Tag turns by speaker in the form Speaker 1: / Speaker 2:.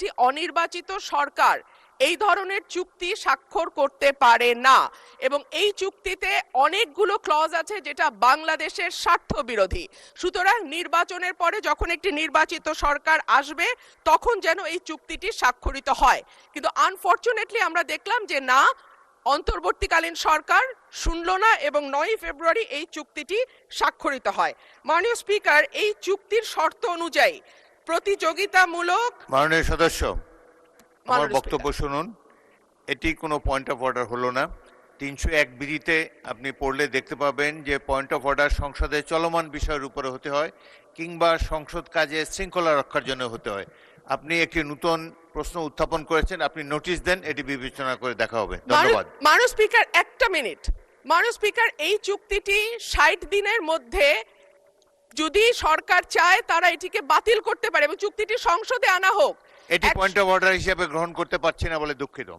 Speaker 1: একটি অনির্বাচিত সরকার এই ধরনের চুক্তি স্বাক্ষর করতে পারে না, এবং এই চুক্তিতে অনেকগুলো ক্লজ আছে যেটা বাংলাদেশের স্বার্থ বিরোধী। সুতরাং নির্বাচনের পরে যখন একটি নির্বাচিত সরকার আসবে তখন যেন এই চুক্তিটি স্বাক্ষরিত হয়। কিন্তু আনফরচুনেটলি আমরা দেখলাম যে না, অন্তর্বর্তীকালীন সরকার শুনল না এবং 9 ফেব্রুয়ারি এই চুক্তিটি স্বাক্ষরিত হয়। মাননীয় স্পিকার, এই চুক্তির শর্ত অনুযায়ী প্রতিযোগিতামূলক
Speaker 2: মাননীয় সদস্য, আমার
Speaker 1: মাননীয়
Speaker 2: বক্তব্য শুনুন। এটি কোনো পয়েন্ট অফ অর্ডার হলো না। 301 বিধিতে আপনি পড়লে দেখতে পাবেন যে পয়েন্ট অফ অর্ডার সংসদে চলমান বিষয়ের উপরে হতে হয় কিংবা সংসদ কাজে শৃঙ্খলা রক্ষার জন্য হতে হয়। আপনি একটি নতুন প্রশ্ন উত্থাপন করেছেন, আপনি নোটিশ দেন, এটি বিবেচনা করে দেখা হবে। ধন্যবাদ।
Speaker 1: মাননীয় স্পিকার, একটা মিনিট। মাননীয় স্পিকার, এই চুক্তিটি 60 দিনের মধ্যে যদি সরকার চায় তারা এটিকে বাতিল করতে পারে এবং চুক্তিটি সংসদে আনা হোক।
Speaker 2: এটি পয়েন্ট অফ অর্ডার হিসেবে গ্রহণ করতে পারছি না বলে দুঃখিত।